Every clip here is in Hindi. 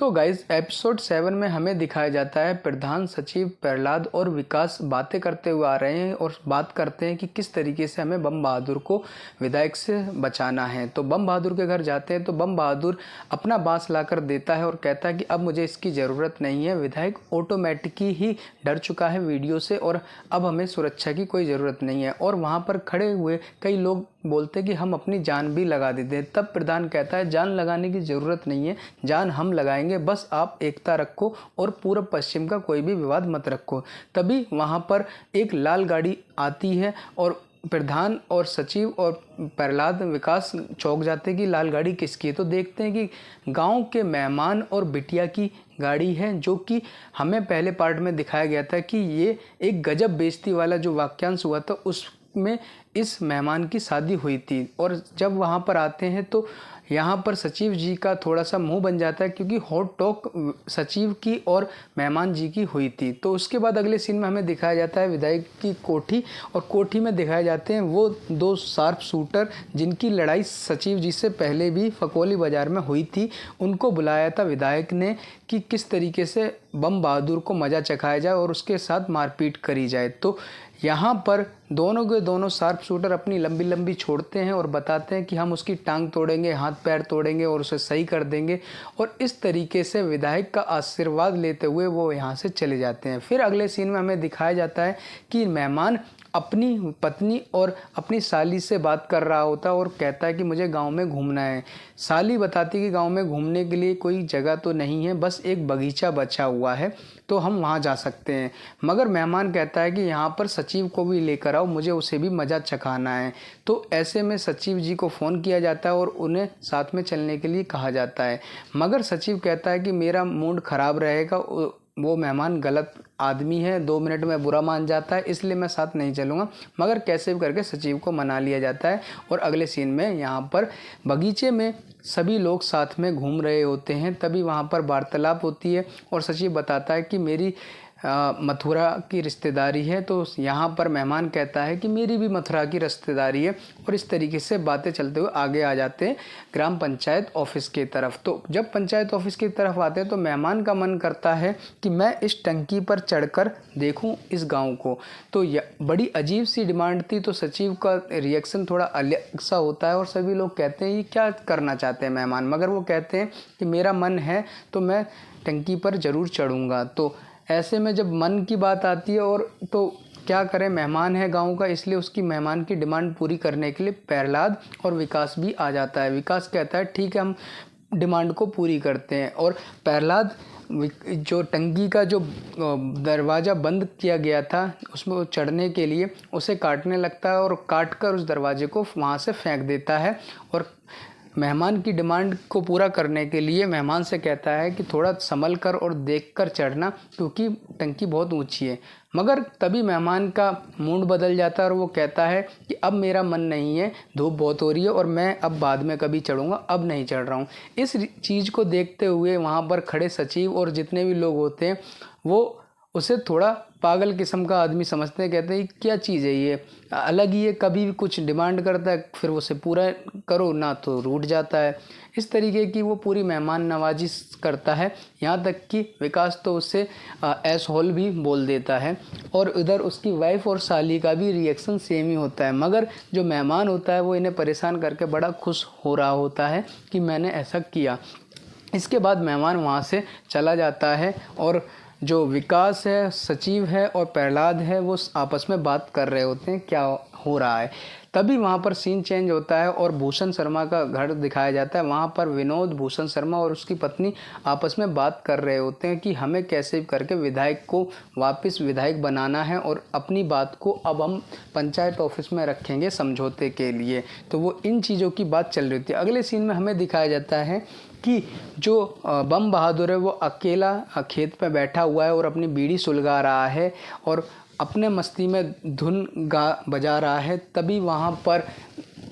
तो गाइज एपिसोड 7 में हमें दिखाया जाता है प्रधान सचिव प्रहलाद और विकास बातें करते हुए आ रहे हैं और बात करते हैं कि किस तरीके से हमें बम बहादुर को विधायक से बचाना है। तो बम बहादुर के घर जाते हैं तो बम बहादुर अपना बांस लाकर देता है और कहता है कि अब मुझे इसकी ज़रूरत नहीं है, विधायक ऑटोमेटिक ही डर चुका है वीडियो से और अब हमें सुरक्षा की कोई ज़रूरत नहीं है। और वहाँ पर खड़े हुए कई लोग बोलते कि हम अपनी जान भी लगा देते हैं। तब प्रधान कहता है जान लगाने की ज़रूरत नहीं है, जान हम लगाएंगे, बस आप एकता रखो और पूर्व पश्चिम का कोई भी विवाद मत रखो। तभी वहाँ पर एक लाल गाड़ी आती है और प्रधान और सचिव और प्रहलाद विकास चौंक जाते हैं कि लाल गाड़ी किसकी है। तो देखते हैं कि गांव के मेहमान और बिटिया की गाड़ी है, जो कि हमें पहले पार्ट में दिखाया गया था कि ये एक गजब बेइज्जती वाला जो वाक्यांश हुआ था उसमें इस मेहमान की शादी हुई थी। और जब वहाँ पर आते हैं तो यहाँ पर सचिव जी का थोड़ा सा मुंह बन जाता है क्योंकि हॉट टॉक सचिव की और मेहमान जी की हुई थी। तो उसके बाद अगले सीन में हमें दिखाया जाता है विधायक की कोठी, और कोठी में दिखाए जाते हैं वो दो शार्प शूटर जिनकी लड़ाई सचिव जी से पहले भी फकोली बाजार में हुई थी। उनको बुलाया था विधायक ने कि किस तरीके से बम बहादुर को मज़ा चखाया जाए और उसके साथ मारपीट करी जाए। तो यहाँ पर दोनों के दोनों शार्प शूटर अपनी लंबी लंबी छोड़ते हैं और बताते हैं कि हम उसकी टांग तोड़ेंगे, हाथ पैर तोड़ेंगे और उसे सही कर देंगे। और इस तरीके से विधायक का आशीर्वाद लेते हुए वो यहाँ से चले जाते हैं। फिर अगले सीन में हमें दिखाया जाता है कि मेहमान अपनी पत्नी और अपनी साली से बात कर रहा होता है और कहता है कि मुझे गांव में घूमना है। साली बताती है कि गांव में घूमने के लिए कोई जगह तो नहीं है, बस एक बगीचा बचा हुआ है तो हम वहां जा सकते हैं। मगर मेहमान कहता है कि यहाँ पर सचिव को भी लेकर आओ, मुझे उसे भी मज़ा चखाना है। तो ऐसे में सचिव जी को फ़ोन किया जाता है और उन्हें साथ में चलने के लिए कहा जाता है। मगर सचिव कहता है कि मेरा मूड ख़राब रहेगा, वो मेहमान गलत आदमी है, 2 मिनट में बुरा मान जाता है, इसलिए मैं साथ नहीं चलूँगा। मगर कैसे भी करके सचिव को मना लिया जाता है। और अगले सीन में यहाँ पर बगीचे में सभी लोग साथ में घूम रहे होते हैं। तभी वहाँ पर वार्तालाप होती है और सचिव बताता है कि मेरी मथुरा की रिश्तेदारी है। तो यहाँ पर मेहमान कहता है कि मेरी भी मथुरा की रिश्तेदारी है। और इस तरीके से बातें चलते हुए आगे आ जाते हैं ग्राम पंचायत ऑफिस की तरफ। तो जब पंचायत ऑफिस की तरफ आते हैं तो मेहमान का मन करता है कि मैं इस टंकी पर चढ़कर देखूं इस गांव को। तो बड़ी अजीब सी डिमांड थी। तो सचिव का रिएक्शन थोड़ा अलग सा होता है और सभी लोग कहते हैं ये क्या करना चाहते हैं मेहमान। मगर वो कहते हैं कि मेरा मन है तो मैं टंकी पर ज़रूर चढ़ूँगा। तो ऐसे में जब मन की बात आती है और तो क्या करें, मेहमान है गांव का, इसलिए उसकी मेहमान की डिमांड पूरी करने के लिए प्रहलाद और विकास भी आ जाता है। विकास कहता है ठीक है हम डिमांड को पूरी करते हैं। और प्रहलाद जो टंकी का जो दरवाज़ा बंद किया गया था उसमें चढ़ने के लिए उसे काटने लगता है और काट कर उस दरवाजे को वहाँ से फेंक देता है। और मेहमान की डिमांड को पूरा करने के लिए मेहमान से कहता है कि थोड़ा संभल कर और देख कर चढ़ना क्योंकि टंकी बहुत ऊंची है। मगर तभी मेहमान का मूड बदल जाता है और वो कहता है कि अब मेरा मन नहीं है, धूप बहुत हो रही है और मैं अब बाद में कभी चढ़ूँगा, अब नहीं चढ़ रहा हूँ। इस चीज़ को देखते हुए वहाँ पर खड़े सचिव और जितने भी लोग होते हैं वो उसे थोड़ा पागल किस्म का आदमी समझते हैं। कहते हैं क्या चीज़ है ये, अलग ही है, कभी भी कुछ डिमांड करता है फिर उसे पूरा करो ना तो रूठ जाता है। इस तरीके की वो पूरी मेहमान नवाजी करता है। यहाँ तक कि विकास तो उससे एस होल भी बोल देता है। और इधर उसकी वाइफ और साली का भी रिएक्शन सेम ही होता है। मगर जो मेहमान होता है वो इन्हें परेशान करके बड़ा खुश हो रहा होता है कि मैंने ऐसा किया। इसके बाद मेहमान वहाँ से चला जाता है और जो विकास है, सचिव है और प्रहलाद है वो आपस में बात कर रहे होते हैं क्या हो रहा है। तभी वहाँ पर सीन चेंज होता है और भूषण शर्मा का घर दिखाया जाता है। वहाँ पर विनोद, भूषण शर्मा और उसकी पत्नी आपस में बात कर रहे होते हैं कि हमें कैसे करके विधायक को वापस विधायक बनाना है और अपनी बात को अब हम पंचायत ऑफिस में रखेंगे समझौते के लिए। तो वो इन चीज़ों की बात चल रही थी। अगले सीन में हमें दिखाया जाता है कि जो बम बहादुर है वो अकेला खेत पे बैठा हुआ है और अपनी बीड़ी सुलगा रहा है और अपने मस्ती में धुन बजा रहा है। तभी वहाँ पर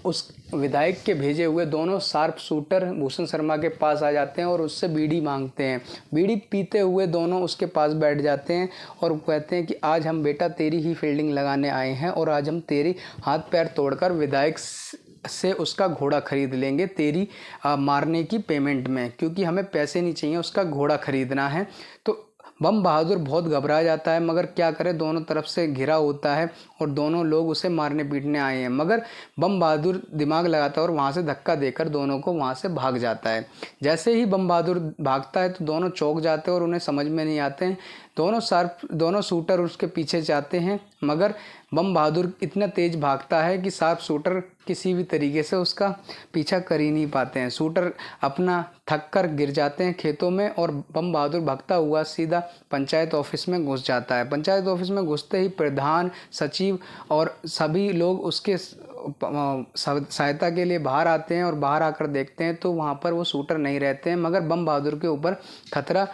उस विधायक के भेजे हुए दोनों शार्प शूटर भूषण शर्मा के पास आ जाते हैं और उससे बीड़ी मांगते हैं। बीड़ी पीते हुए दोनों उसके पास बैठ जाते हैं और कहते हैं कि आज हम बेटा तेरी ही फील्डिंग लगाने आए हैं और आज हम तेरी हाथ पैर तोड़कर विधायक से उसका घोड़ा खरीद लेंगे तेरी मारने की पेमेंट में, क्योंकि हमें पैसे नहीं चाहिए, उसका घोड़ा खरीदना है। तो बम बहादुर बहुत घबरा जाता है, मगर क्या करे, दोनों तरफ से घिरा होता है और दोनों लोग उसे मारने पीटने आए हैं। मगर बम बहादुर दिमाग लगाता है और वहाँ से धक्का देकर दोनों को वहाँ से भाग जाता है। जैसे ही बम बहादुर भागता है तो दोनों चौंक जाते हैं और उन्हें समझ में नहीं आते हैं। दोनों शूटर उसके पीछे जाते हैं, मगर बम बहादुर इतना तेज भागता है कि शार्प शूटर किसी भी तरीके से उसका पीछा कर ही नहीं पाते हैं। शूटर अपना थक कर गिर जाते हैं खेतों में और बम बहादुर भागता हुआ सीधा पंचायत ऑफिस में घुस जाता है। पंचायत ऑफिस में घुसते ही प्रधान, सचिव और सभी लोग उसके सहायता के लिए बाहर आते हैं और बाहर आकर देखते हैं तो वहाँ पर वो शूटर नहीं रहते हैं, मगर बम बहादुर के ऊपर खतरा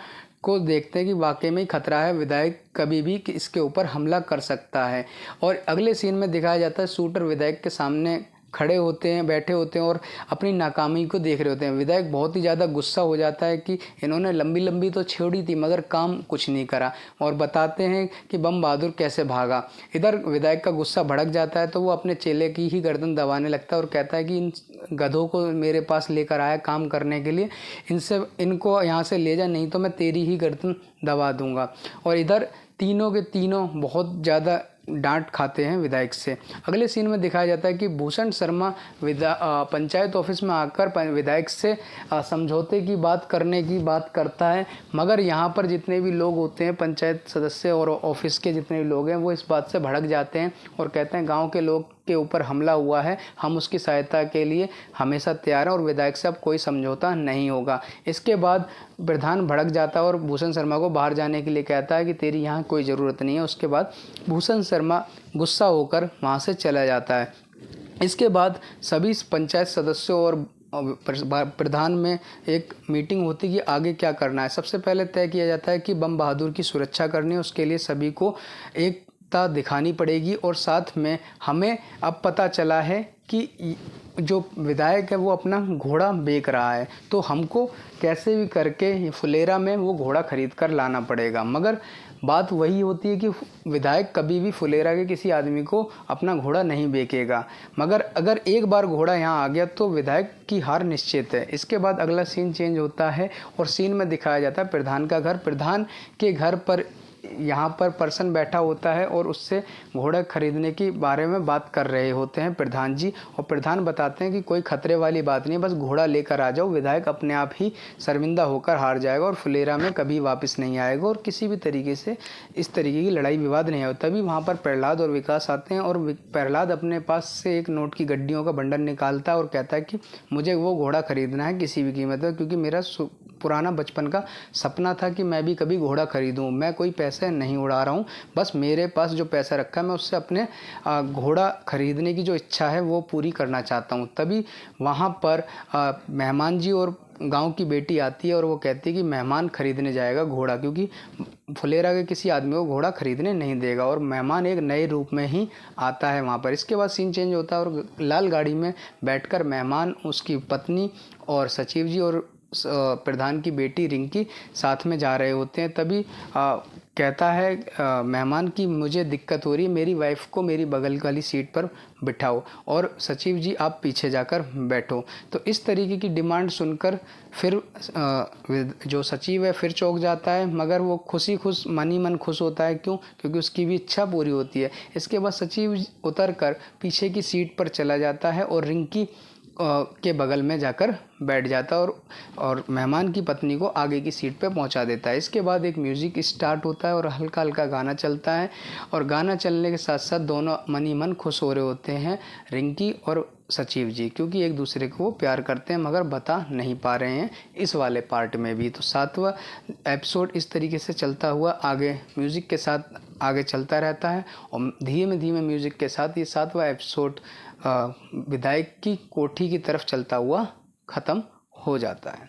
को देखते हैं कि वाकई में ही खतरा है, विधायक कभी भी इसके ऊपर हमला कर सकता है। और अगले सीन में दिखाया जाता है शूटर विधायक के सामने खड़े होते हैं, बैठे होते हैं और अपनी नाकामी को देख रहे होते हैं। विधायक बहुत ही ज़्यादा गुस्सा हो जाता है कि इन्होंने लंबी लंबी तो छेड़ी थी मगर काम कुछ नहीं करा, और बताते हैं कि बम बहादुर कैसे भागा। इधर विधायक का गुस्सा भड़क जाता है तो वो अपने चेले की ही गर्दन दबाने लगता है और कहता है कि इन गधों को मेरे पास लेकर आया काम करने के लिए, इनको यहाँ से ले जा, नहीं तो मैं तेरी ही गर्दन दबा दूंगा। और इधर तीनों के तीनों बहुत ज़्यादा डांट खाते हैं विधायक से। अगले सीन में दिखाया जाता है कि भूषण शर्मा पंचायत ऑफिस में आकर विधायक से समझौते की बात करने की बात करता है, मगर यहाँ पर जितने भी लोग होते हैं, पंचायत सदस्य और ऑफिस के जितने भी लोग हैं, वो इस बात से भड़क जाते हैं और कहते हैं गांव के लोग के ऊपर हमला हुआ है, हम उसकी सहायता के लिए हमेशा तैयार हैं और विधायक से अब कोई समझौता नहीं होगा। इसके बाद प्रधान भड़क जाता है और भूषण शर्मा को बाहर जाने के लिए कहता है कि तेरी यहाँ कोई ज़रूरत नहीं है। उसके बाद भूषण शर्मा गुस्सा होकर वहाँ से चला जाता है। इसके बाद सभी पंचायत सदस्यों और प्रधान में एक मीटिंग होती है कि आगे क्या करना है। सबसे पहले तय किया जाता है कि बम बहादुर की सुरक्षा करनी है, उसके लिए सभी को एकता दिखानी पड़ेगी। और साथ में हमें अब पता चला है कि जो विधायक है वो अपना घोड़ा बेच रहा है, तो हमको कैसे भी करके फुलेरा में वो घोड़ा खरीद कर लाना पड़ेगा। मगर बात वही होती है कि विधायक कभी भी फुलेरा के किसी आदमी को अपना घोड़ा नहीं बेचेगा, मगर अगर एक बार घोड़ा यहाँ आ गया तो विधायक की हार निश्चित है। इसके बाद अगला सीन चेंज होता है और सीन में दिखाया जाता है प्रधान का घर। प्रधान के घर पर यहाँ पर पर्सन बैठा होता है और उससे घोड़ा खरीदने के बारे में बात कर रहे होते हैं प्रधान जी। और प्रधान बताते हैं कि कोई खतरे वाली बात नहीं, बस घोड़ा लेकर आ जाओ, विधायक अपने आप ही शर्मिंदा होकर हार जाएगा और फुलेरा में कभी वापस नहीं आएगा और किसी भी तरीके से इस तरीके की लड़ाई विवाद नहीं होता। तभी वहाँ पर प्रहलाद और विकास आते हैं और प्रहलाद अपने पास से एक नोट की गड्डियों का बंडल निकालता है और कहता है कि मुझे वो घोड़ा खरीदना है किसी भी कीमत पर, क्योंकि मेरा पुराना बचपन का सपना था कि मैं भी कभी घोड़ा खरीदूं। मैं कोई पैसे नहीं उड़ा रहा हूं, बस मेरे पास जो पैसा रखा है मैं उससे अपने घोड़ा खरीदने की जो इच्छा है वो पूरी करना चाहता हूं। तभी वहां पर मेहमान जी और गांव की बेटी आती है और वो कहती है कि मेहमान खरीदने जाएगा घोड़ा, क्योंकि फुलेरा के किसी आदमी को घोड़ा खरीदने नहीं देगा। और मेहमान एक नए रूप में ही आता है वहाँ पर। इसके बाद सीन चेंज होता है और लाल गाड़ी में बैठकर मेहमान, उसकी पत्नी और सचिव जी और प्रधान की बेटी रिंकी साथ में जा रहे होते हैं। तभी कहता है मेहमान की मुझे दिक्कत हो रही है, मेरी वाइफ को मेरी बगल वाली सीट पर बिठाओ और सचिव जी आप पीछे जाकर बैठो। तो इस तरीके की डिमांड सुनकर फिर जो सचिव है फिर चौंक जाता है, मगर वो मन ही मन खुश होता है। क्यों? क्योंकि उसकी भी इच्छा पूरी होती है। इसके बाद सचिव उतरकर पीछे की सीट पर चला जाता है और रिंकी के बगल में जाकर बैठ जाता है और मेहमान की पत्नी को आगे की सीट पे पहुंचा देता है। इसके बाद एक म्यूज़िक स्टार्ट होता है और हल्का हल्का गाना चलता है और गाना चलने के साथ साथ दोनों मन ही मन खुश हो रहे होते हैं, रिंकी और सचिव जी, क्योंकि एक दूसरे को प्यार करते हैं मगर बता नहीं पा रहे हैं इस वाले पार्ट में भी। तो 7वां एपिसोड इस तरीके से चलता हुआ आगे म्यूज़िक के साथ आगे चलता रहता है और धीमे धीमे म्यूज़िक के साथ ये 7वां एपिसोड विधायक की कोठी की तरफ चलता हुआ ख़त्म हो जाता है।